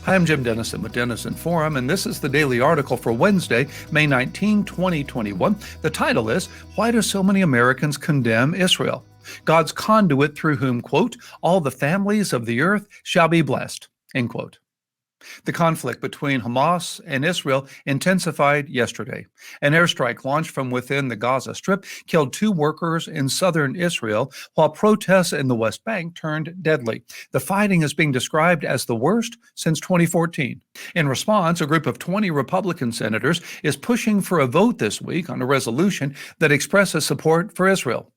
Hi, I'm Jim Denison with Denison Forum, and this is the daily article for Wednesday, May 19, 2021. The title is, Why Do So Many Americans Condemn Israel? God's conduit through whom, quote, all the families of the earth shall be blessed, end quote. The conflict between Hamas and Israel intensified yesterday. An airstrike launched from within the Gaza Strip killed 2 workers in southern Israel, while protests in the West Bank turned deadly. The fighting is being described as the worst since 2014. In response, a group of 20 Republican senators is pushing for a vote this week on a resolution that expresses support for Israel.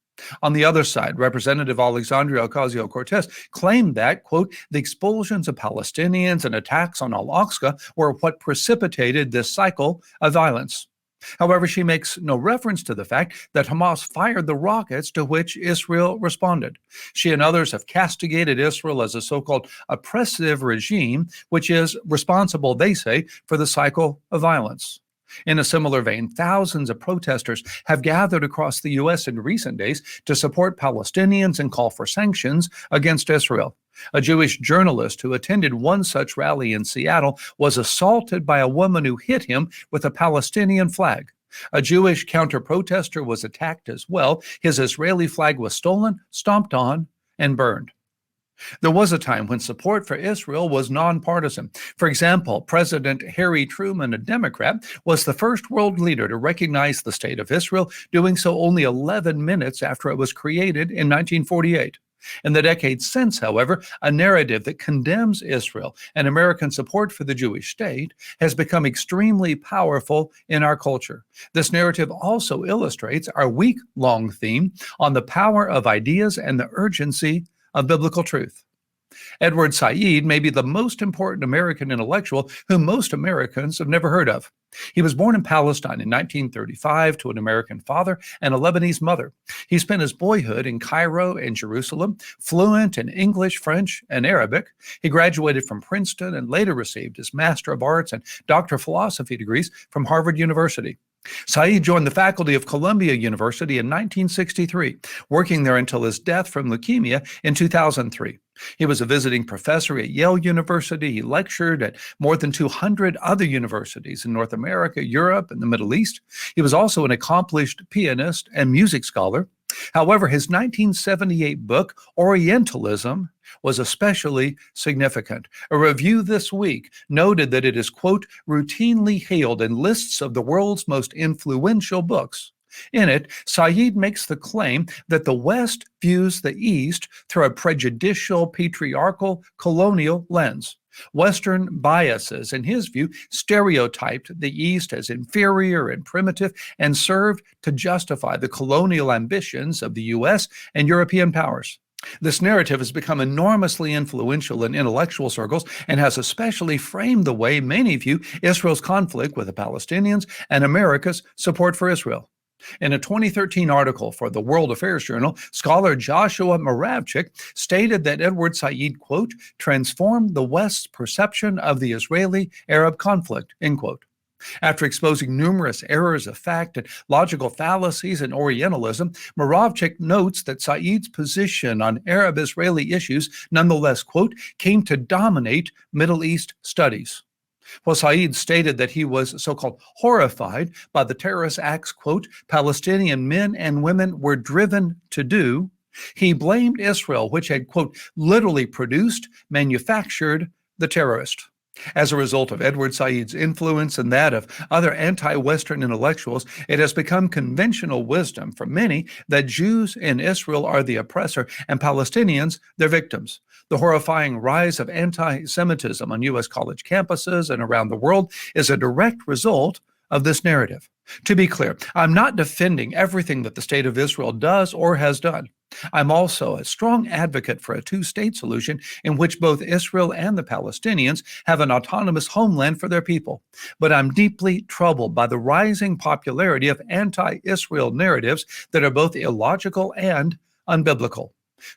On the other side, Representative Alexandria Ocasio-Cortez claimed that, quote, the expulsions of Palestinians and attacks on Al-Aqsa were what precipitated this cycle of violence. However, she makes no reference to the fact that Hamas fired the rockets to which Israel responded. She and others have castigated Israel as a so-called oppressive regime, which is responsible, they say, for the cycle of violence. In a similar vein, thousands of protesters have gathered across the U.S. in recent days to support Palestinians and call for sanctions against Israel. A Jewish journalist who attended one such rally in Seattle was assaulted by a woman who hit him with a Palestinian flag. A Jewish counter-protester was attacked as well. His Israeli flag was stolen, stomped on, and burned. There was a time when support for Israel was nonpartisan. For example, President Harry Truman, a Democrat, was the first world leader to recognize the state of Israel, doing so only 11 minutes after it was created in 1948. In the decades since, however, a narrative that condemns Israel and American support for the Jewish state has become extremely powerful in our culture. This narrative also illustrates our week-long theme on the power of ideas and the urgency of biblical truth. Edward Said may be the most important American intellectual whom most Americans have never heard of. He was born in Palestine in 1935 to an American father and a Lebanese mother. He spent his boyhood in Cairo and Jerusalem, fluent in English, French, and Arabic. He graduated from Princeton and later received his Master of Arts and Doctor of Philosophy degrees from Harvard University. Said joined the faculty of Columbia University in 1963, working there until his death from leukemia in 2003. He was a visiting professor at Yale University. He lectured at more than 200 other universities in North America, Europe, and the Middle East. He was also an accomplished pianist and music scholar. However, his 1978 book, Orientalism, was especially significant. A review this week noted that it is, quote, routinely hailed in lists of the world's most influential books. In it, Said makes the claim that the West views the East through a prejudicial, patriarchal, colonial lens. Western biases, in his view, stereotyped the East as inferior and primitive and served to justify the colonial ambitions of the U.S. and European powers. This narrative has become enormously influential in intellectual circles and has especially framed the way many view Israel's conflict with the Palestinians and America's support for Israel. In a 2013 article for the World Affairs Journal, scholar Joshua Moravchik stated that Edward Said, quote, transformed the West's perception of the Israeli-Arab conflict, end quote. After exposing numerous errors of fact and logical fallacies in Orientalism, Moravchik notes that Said's position on Arab-Israeli issues nonetheless, quote, came to dominate Middle East studies. Well, Said stated that he was so-called horrified by the terrorist acts, quote, Palestinian men and women were driven to do. He blamed Israel, which had, quote, literally produced, manufactured the terrorist. As a result of Edward Said's influence and that of other anti-Western intellectuals, it has become conventional wisdom for many that Jews in Israel are the oppressor and Palestinians their victims. The horrifying rise of anti-Semitism on U.S. college campuses and around the world is a direct result of this narrative. To be clear, I'm not defending everything that the state of Israel does or has done. I'm also a strong advocate for a two-state solution in which both Israel and the Palestinians have an autonomous homeland for their people. But I'm deeply troubled by the rising popularity of anti-Israel narratives that are both illogical and unbiblical.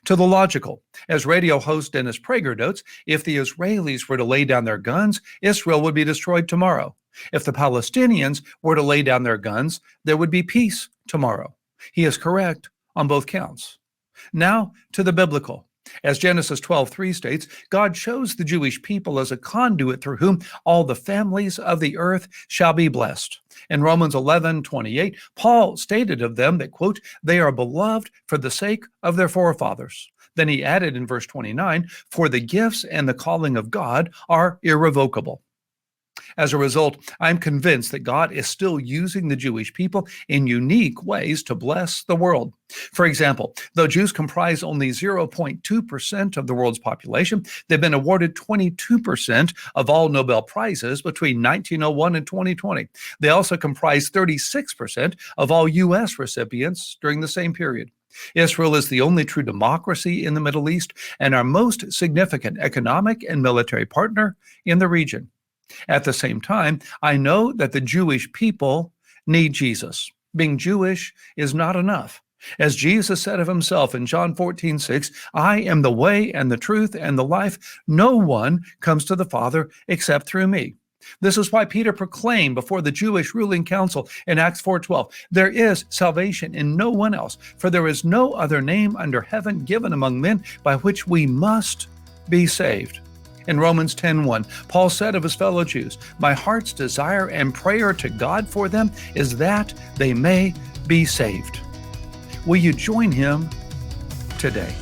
To the logical, as radio host Dennis Prager notes, if the Israelis were to lay down their guns, Israel would be destroyed tomorrow. If the Palestinians were to lay down their guns, there would be peace tomorrow. He is correct on both counts. Now to the biblical. As Genesis 12:3 states, God chose the Jewish people as a conduit through whom all the families of the earth shall be blessed. In Romans 11:28, Paul stated of them that, quote, they are beloved for the sake of their forefathers. Then he added in verse 29, for the gifts and the calling of God are irrevocable. As a result, I'm convinced that God is still using the Jewish people in unique ways to bless the world. For example, though Jews comprise only 0.2% of the world's population, they've been awarded 22% of all Nobel Prizes between 1901 and 2020. They also comprise 36% of all U.S. recipients during the same period. Israel is the only true democracy in the Middle East and our most significant economic and military partner in the region. At the same time, I know that the Jewish people need Jesus. Being Jewish is not enough. As Jesus said of himself in John 14:6, I am the way and the truth and the life. No one comes to the Father except through me. This is why Peter proclaimed before the Jewish ruling council in Acts 4:12, there is salvation in no one else, for there is no other name under heaven given among men by which we must be saved. In Romans 10:1, Paul said of his fellow Jews, my heart's desire and prayer to God for them is that they may be saved. Will you join him today?